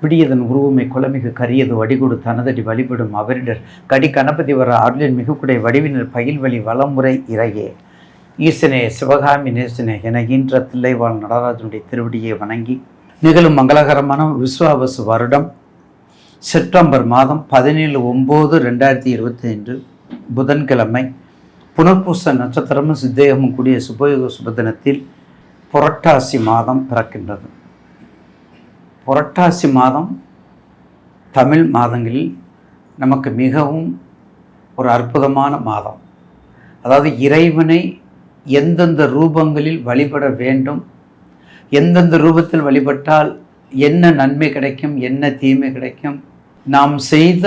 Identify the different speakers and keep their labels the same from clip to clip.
Speaker 1: பிடியதன் உருவமை குலமிகு கரியது வடிகொடு தனதடி வழிபடும் அவரிடர் கடி கணபதி வர அருளின் மிகுக்குடை வடிவினர் பயில்வழி வளமுறை இறையே ஈசனே சிவகாமி நேசனே என ஈன்ற தில்லைவாழ் நடராஜனுடைய திருவடியை வணங்கி நிகழும் மங்களகரமான விஸ்வாவசு வருடம் செப்டம்பர் மாதம் 17/9/2025 புதன்கிழமை புனர்பூச நட்சத்திரமும் சித்தேகமும் கூடிய சுபயோக சுபதினத்தில் புரட்டாசி மாதம் பிறக்கின்றது. புரட்டாசி மாதம் தமிழ் மாதங்களில் நமக்கு மிகவும் ஒரு அற்புதமான மாதம். அதாவது இறைவனை எந்தெந்த ரூபங்களில் வழிபட வேண்டும், எந்தெந்த ரூபத்தில் வழிபட்டால் என்ன நன்மை கிடைக்கும், என்ன தீமை கிடைக்கும், நாம் செய்த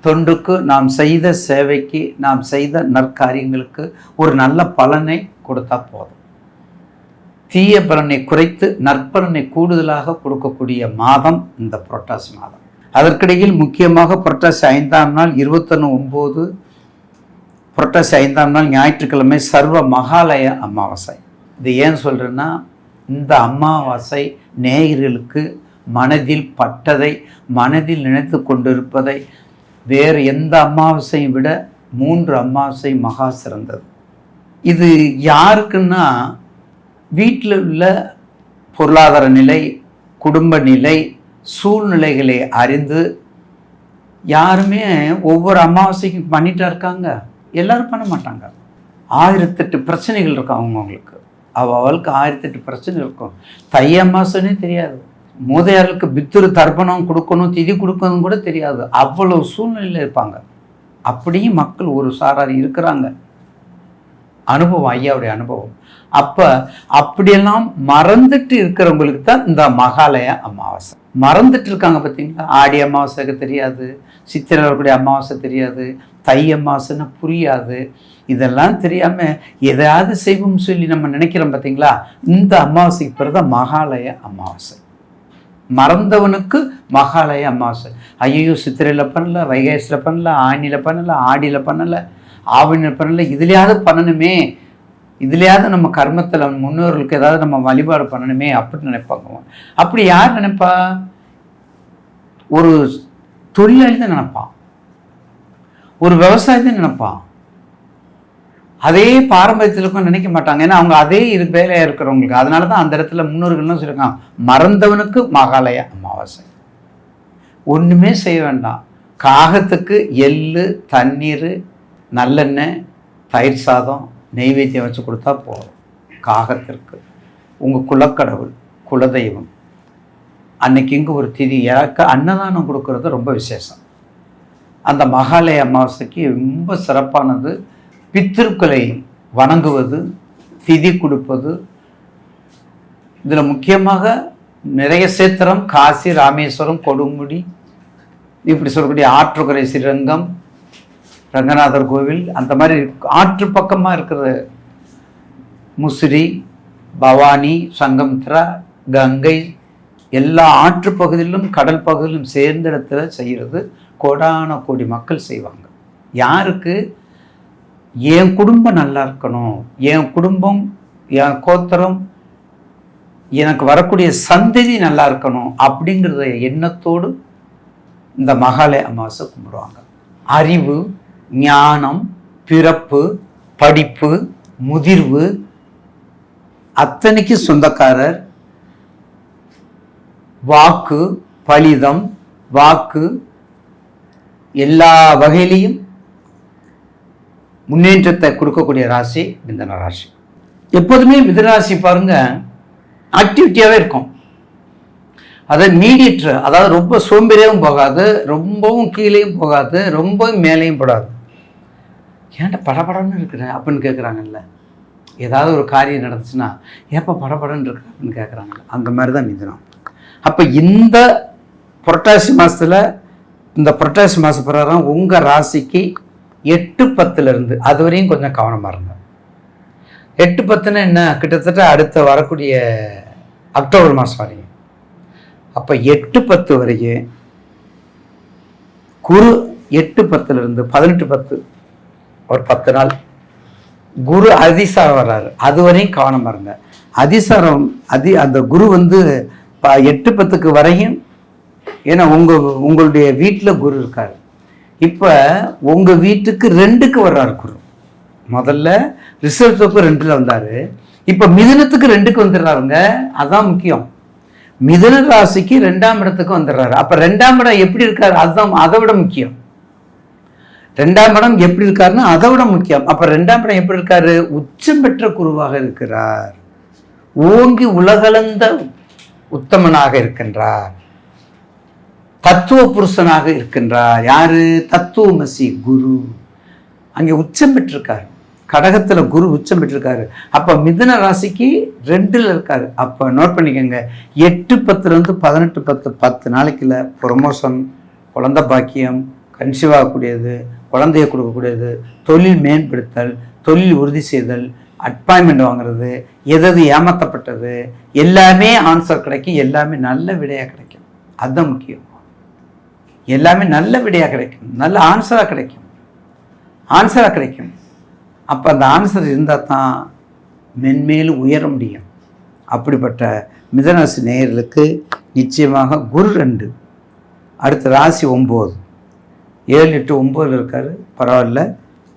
Speaker 1: தொண்டுக்கு, நாம் செய்த சேவைக்கு, நாம் செய்த நற்காரியங்களுக்கு ஒரு நல்ல பலனை கொடுத்தா போதும். தீய பலனை குறைத்து நற்பலனை கூடுதலாக கொடுக்கக்கூடிய மாதம் இந்த புரட்டாசி மாதம். அதற்கிடையில் முக்கியமாக புரட்டாசி 5ஆம் நாள் 21/9 புரட்டாசி 5ஆம் நாள் ஞாயிற்றுக்கிழமை சர்வ மகாலய அமாவாசை. இது ஏன் சொல்கிறேன்னா, இந்த அமாவாசை நேயர்களுக்கு மனதில் பட்டதை, மனதில் நினைத்து கொண்டிருப்பதை வேறு எந்த அமாவாசையும் விட 3 அமாவாசை மகா சிறந்தது. இது யாருக்குன்னா, வீட்டில் உள்ள பொருளாதார நிலை, குடும்ப நிலை, சூழ்நிலைகளை அறிந்து யாருமே ஒவ்வொரு அமாவாசைக்கும் பண்ணிட்டா இருக்காங்க. எல்லாரும் பண்ண மாட்டாங்க. 1008 பிரச்சனைகள் இருக்கும் அவங்களுக்கு. அவளுக்கு 1008 பிரச்சனை இருக்கும். தை அமாவாசைன்னே தெரியாது. மூதையார்களுக்கு பித்துரு தர்ப்பணம் கொடுக்கணும், திதி கொடுக்கணும் கூட தெரியாது. அவ்வளவு சூழ்நிலையில் இருப்பாங்க. அப்படியும் மக்கள் ஒரு சாரார் இருக்கிறாங்க. அனுபவம், ஐயாவுடைய அனுபவம். அப்படியெல்லாம் மறந்துட்டு இருக்கிறவங்களுக்கு தான் இந்த மகாலய அமாவாசை. மறந்துட்டு இருக்காங்க பார்த்தீங்களா? ஆடி அமாவாசைக்கு தெரியாது, சித்திரை வரக்கூடிய அமாவாசை தெரியாது, தை அமாவாசைன்னா புரியாது. இதெல்லாம் தெரியாமல் எதையாவது செய்வோம்னு சொல்லி நம்ம நினைக்கிறோம் பார்த்தீங்களா? இந்த அமாவாசைக்கு பிறகு தான் மகாலய அமாவாசை. மறந்தவனுக்கு மகாலய அமாவாசை. ஐயோ, சித்திரையில் பண்ணல, வைகாசியில் பண்ணல, ஆணியில் பண்ணல, ஆடியில் பண்ணலை, ஆவணியில் பண்ணல, இதுலையாவது பண்ணணுமே, இதுலையாவது நம்ம கர்மத்தில் முன்னோர்களுக்கு ஏதாவது நம்ம வழிபாடு பண்ணணுமே அப்படின்னு நினைப்பாங்க. அப்படி யார் நினைப்பா? ஒரு தொழிலாளி தான் நினைப்பான், ஒரு விவசாயி தான் நினைப்பான். அதே பாரம்பரியத்திலுக்கும் நினைக்க மாட்டாங்க. ஏன்னா அவங்க அதே வேலையாக இருக்கிறவங்களுக்கு. அதனால தான் அந்த இடத்துல முன்னோர்கள்லாம் சொல்லியிருக்காங்க, மறந்தவனுக்கு மகாலய அமாவாசை. ஒன்றுமே செய்ய வேண்டாம். காகத்துக்கு எள்ளு, தண்ணீர், நல்லெண்ணெய், தயிர் சாதம், நெய்வேத்தியம் வச்சு கொடுத்தா போதும். காகத்திற்கு உங்கள் குலக்கடவுள், குலதெய்வம் அன்னைக்கு இங்கே ஒரு திதி யாருக்கு அன்னதானம் கொடுக்கறது ரொம்ப விசேஷம். அந்த மகாலய அமாவாசைக்கு ரொம்ப சிறப்பானது. பித்திருக்களை வணங்குவது, திதி கொடுப்பது. இதில் முக்கியமாக நிறைய சேத்திரம், காசி, ராமேஸ்வரம், கொடுமுடி, இப்படி சொல்லக்கூடிய ஆற்றுக்கரை ஸ்ரீரங்கம், ரங்கநாதர் கோவில், அந்த மாதிரி ஆற்று பக்கமாக இருக்கிற முசிறி, பவானி, சங்கமித்ரா, கங்கை, எல்லா ஆற்று பகுதியிலும் கடல் பகுதியிலும் சேர்ந்த இடத்துல செய்கிறது கோடான கோடி மக்கள் செய்வாங்க. யாருக்கு? என் குடும்பம் நல்லா இருக்கணும், என் குடும்பம், என் கோத்திரம், எனக்கு வரக்கூடிய சந்ததி நல்லா இருக்கணும் அப்படிங்கிறத எண்ணத்தோடு இந்த மகாலய அமாவாசை கும்பிடுவாங்க. அறிவு, ஞானம், பிறப்பு, படிப்பு, முதிர்வு அத்தனைக்கு சொந்தக்காரர். வாக்கு, பலிதம், வாக்கு எல்லா வகையிலையும் முன்னேற்றத்தை கொடுக்கக்கூடிய ராசி மிதுன ராசி. எப்போதுமே மிதுன ராசி பாருங்க, ஆக்டிவிட்டியாகவே இருக்கும். அதாவது மீடியேட்டர், அதாவது ரொம்ப சோம்பேறியாகவும் போகாது, ரொம்பவும் கீழேயும் போகாது, ரொம்பவும் மேலேயும் போடாது. ஏன்டா படபடன்னு இருக்கிற அப்படின்னு கேட்குறாங்கல்ல. ஏதாவது ஒரு காரியம் நடந்துச்சுன்னா ஏப்போ படபடன்னு இருக்கிற அப்படின்னு கேட்குறாங்கல்ல. அந்த மாதிரி தான் மிதுனம். அப்போ இந்த புரட்டாசி மாதத்தில், இந்த புரட்டாசி மாதம் பிரகாரம் உங்கள் ராசிக்கு 8-10 அது வரையும் கொஞ்சம் கவனமாக இருங்க. 8-10 என்ன, கிட்டத்தட்ட அடுத்த வரக்கூடிய அக்டோபர் மாதம் வரையும். அப்போ 8-10 வரைக்கும் குரு 8-10 18-10 ஒரு 10 நாள் குரு அதிசாரம் வர்றாரு. அது வரையும் கவனமாக இருங்க. அதிசாரம் அந்த குரு 8-10 வரையும் ஏன்னா உங்களுடைய வீட்டில் குரு இருக்கார். இப்போ உங்கள் வீட்டுக்கு 2க்கு வர்றாரு குரு. முதல்ல ரிஷபத்துக்கு 2ல் வந்தார், இப்போ மிதுனத்துக்கு 2க்கு வந்துடுறாருங்க. அதான் முக்கியம். மிதுன ராசிக்கு 2ஆம் இடத்துக்கு வந்துடுறாரு. அப்போ 2ஆம் இடம் எப்படி இருக்காரு, அதுதான் அதை விட முக்கியம். 2ஆம் இடம் எப்படி இருக்காருன்னா அதை விட முக்கியம். அப்போ 2ஆம் இடம் எப்படி இருக்காரு, உச்சம் பெற்ற குருவாக இருக்கிறார், ஓங்கி உலகளந்த உத்தமனாக இருக்கின்றார், தத்துவ புருஷனாக இருக்கின்றார். யாரு, தத்துவமசி குரு அங்கே உச்சம் பெற்றிருக்காரு. கடகத்தில் குரு உச்சம் பெற்றிருக்காரு. அப்போ மிதுன ராசிக்கு 2ல் இருக்காரு. அப்போ நோட் பண்ணிக்கோங்க, 8-10 18-10 10 நாளைக்குள்ள ப்ரொமோஷன், குழந்தை பாக்கியம், கன்சீவ் ஆகக்கூடியது, குழந்தைய கொடுக்கக்கூடியது, தொழில் மேம்படுத்தல், தொழில் உறுதி செய்தல், அப்பாயின்மெண்ட் வாங்குறது, எது ஏமாற்றப்பட்டது எல்லாமே ஆன்சர் கிடைக்கும். எல்லாமே நல்ல விடையாக கிடைக்கும். அதுதான் முக்கியம். எல்லாமே நல்ல விடையாக கிடைக்கும், நல்ல ஆன்சராக கிடைக்கும். அப்போ அந்த ஆன்சர் இருந்தால் தான் மென்மேலும் உயர முடியும். அப்படிப்பட்ட மிதுனராசி நேயர்களுக்கு நிச்சயமாக குரு 2, அடுத்த ராசி 9, 7 8 9 இருக்கார், பரவாயில்ல.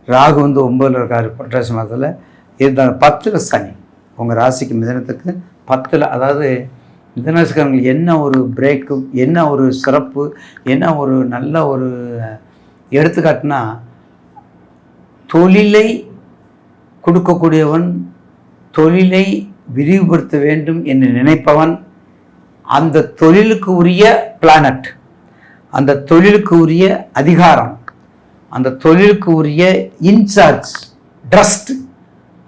Speaker 1: ராகு 9ல் இருக்கார் புரட்டாசி மாதத்தில். இருந்தாலும் 10ல் சனி உங்கள் ராசிக்கு மிதுனத்துக்கு 10ல். அதாவது மிதுனராசிக்காரங்களுக்கு என்ன ஒரு பிரேக்கு, என்ன ஒரு சிறப்பு, என்ன ஒரு நல்ல ஒரு எடுத்துக்காட்டுனா, தொழிலை கொடுக்கக்கூடியவன், தொழிலை விரிவுபடுத்த வேண்டும் என்று நினைப்பவன், அந்த தொழிலுக்கு உரிய பிளானட், அந்த தொழிலுக்கு உரிய அதிகாரம், அந்த தொழிலுக்கு உரிய இன்சார்ஜ் ட்ரஸ்ட்,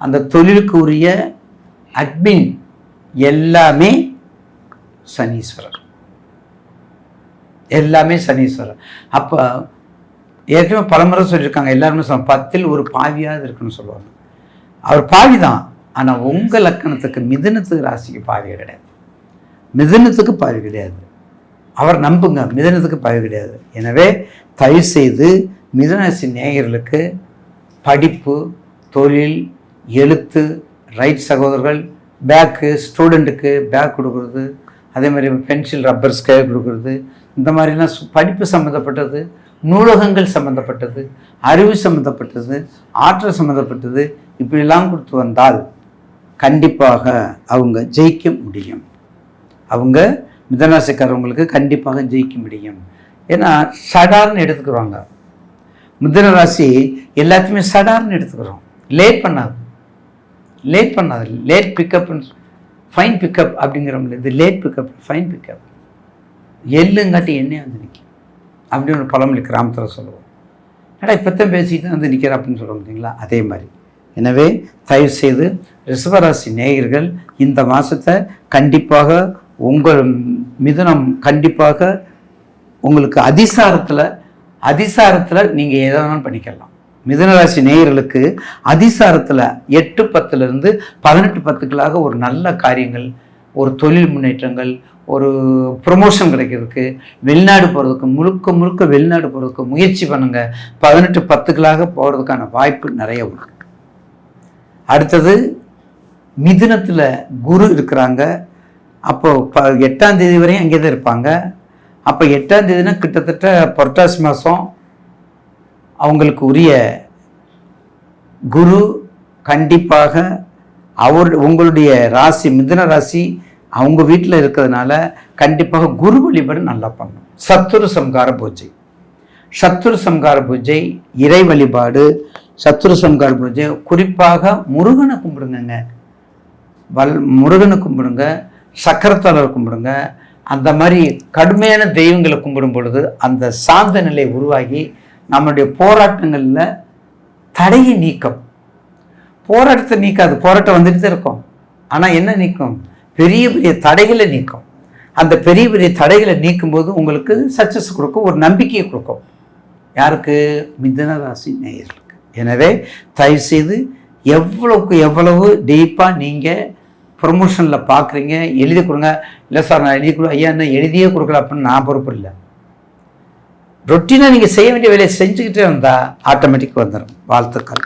Speaker 1: அந்த தொழிலுக்கு உரிய அட்மின் எல்லாமே சனீஸ்வரர். அப்போ ஏற்கனவே பலமுறை சொல்லியிருக்காங்க, எல்லாருமே 10ல் ஒரு பாவியாவது இருக்குன்னு சொல்லுவாங்க. அவர் பாவி தான். ஆனால் உங்கள் லக்கணத்துக்கு மிதுனத்துக்கு ராசிக்கு பாவி கிடையாது. அவர் நம்புங்க, மிதுனத்துக்கு பாவி கிடையாது. எனவே தயவு செய்து மிதுனராசி நேயர்களுக்கு படிப்பு, தொழில், எழுத்து, ரைட் சகோதரர்கள், பேக்கு, ஸ்டூடெண்ட்டுக்கு பேக் கொடுக்குறது, அதே மாதிரி பென்சில், ரப்பர், ஸ்கேல் கொடுக்குறது, இந்த மாதிரிலாம் படிப்பு சம்மந்தப்பட்டது, நூலகங்கள் சம்மந்தப்பட்டது, அறிவு சம்மந்தப்பட்டது, ஆற்றல் சம்மந்தப்பட்டது, இப்படிலாம் கொடுத்து வந்தால் கண்டிப்பாக அவங்க ஜெயிக்க முடியும். அவங்க மிதுனராசிக்காரவங்களுக்கு கண்டிப்பாக ஜெயிக்க முடியும். ஏன்னா சடார்னு எடுத்துக்கிறாங்க. மிதுனராசி எல்லாத்தையுமே சடார்னு எடுத்துக்கிறோம். லேட் பண்ணாது. லேட் பிக்கப், ஃபைன் பிக்கப் அப்படிங்கிறோம்ல, இது லேட் பிக்கப், ஃபைன் பிக்கப். எள்ளுங்காட்டி எண்ணெய் வந்து நிற்கும் அப்படின்னு ஒரு பழமொழி கிராமத்தில் சொல்லுவோம். ஏன்னா இப்போத்தான் பேசிக்கிட்டு வந்து நிற்கிற அப்படின்னு சொல்ல முடியுங்களா, அதே மாதிரி. எனவே தயவுசெய்து ரிஷபராசி நேயர்கள் இந்த மாதத்தை கண்டிப்பாக உங்கள் மிதுனம் கண்டிப்பாக உங்களுக்கு அதிசாரத்தில் நீங்கள் எதை வேணாலும் பண்ணிக்கலாம். மிதுனராசி நேயர்களுக்கு அதிசாரத்தில் 8-10 18-10 ஒரு நல்ல காரியங்கள், ஒரு தொழில் முன்னேற்றங்கள், ஒரு ப்ரொமோஷன் கிடைக்கிறதுக்கு, வெளிநாடு போகிறதுக்கு, முழுக்க வெளிநாடு போகிறதுக்கு முயற்சி பண்ணுங்கள். 18-10 போகிறதுக்கான வாய்ப்பு நிறைய உண்டு. அடுத்தது மிதுனத்தில் குரு இருக்கிறாங்க. அப்போது 8ஆம் தேதி வரையும் அங்கே தான் இருப்பாங்க. அப்போ 8ஆம் தேதினா கிட்டத்தட்ட புரட்டாசி மாதம் அவங்களுக்கு உரிய குரு கண்டிப்பாக உங்களுடைய ராசி மிதுன ராசி அவங்க வீட்டில் இருக்கிறதுனால கண்டிப்பாக குரு வழிபாடு நல்லா பண்ணணும். சத்துரு சம்கார பூஜை, இறை வழிபாடு, சத்துரு சம்கார பூஜை, குறிப்பாக முருகனை கும்பிடுங்க. முருகனை கும்பிடுங்க, சக்கரத்தாளர் கும்பிடுங்க. அந்த மாதிரி கடுமையான தெய்வங்களை கும்பிடும் பொழுது அந்த சாந்த நிலை உருவாகி நம்மளுடைய போராட்டங்களில் தடையை நீக்கும். போராட்டத்தை நீக்காது, போராட்டம் வந்துட்டு தான் இருக்கும். ஆனால் என்ன நீக்கும்? பெரிய பெரிய தடைகளை நீக்கும். அந்த பெரிய பெரிய தடைகளை நீக்கும்போது உங்களுக்கு சக்ஸஸ் கொடுக்கும், ஒரு நம்பிக்கையை கொடுக்கும். யாருக்கு? மிதுன ராசி நேயர்களுக்கு. எனவே தயவுசெய்து எவ்வளவுக்கு எவ்வளவு டீப்பாக நீங்கள் ப்ரொமோஷனில் பார்க்குறீங்க, எழுதி கொடுங்க. இல்லை சார் நான் எழுதி கொடு, ஐயா என்ன எழுதியே கொடுக்கல அப்படின்னு நான் பொறுப்பு இல்லை. ரொட்டீனாக நீங்கள் செய்ய வேண்டிய வேலையை செஞ்சுக்கிட்டே வந்தால் ஆட்டோமேட்டிக் வந்துடும். வாழ்த்துக்கள்.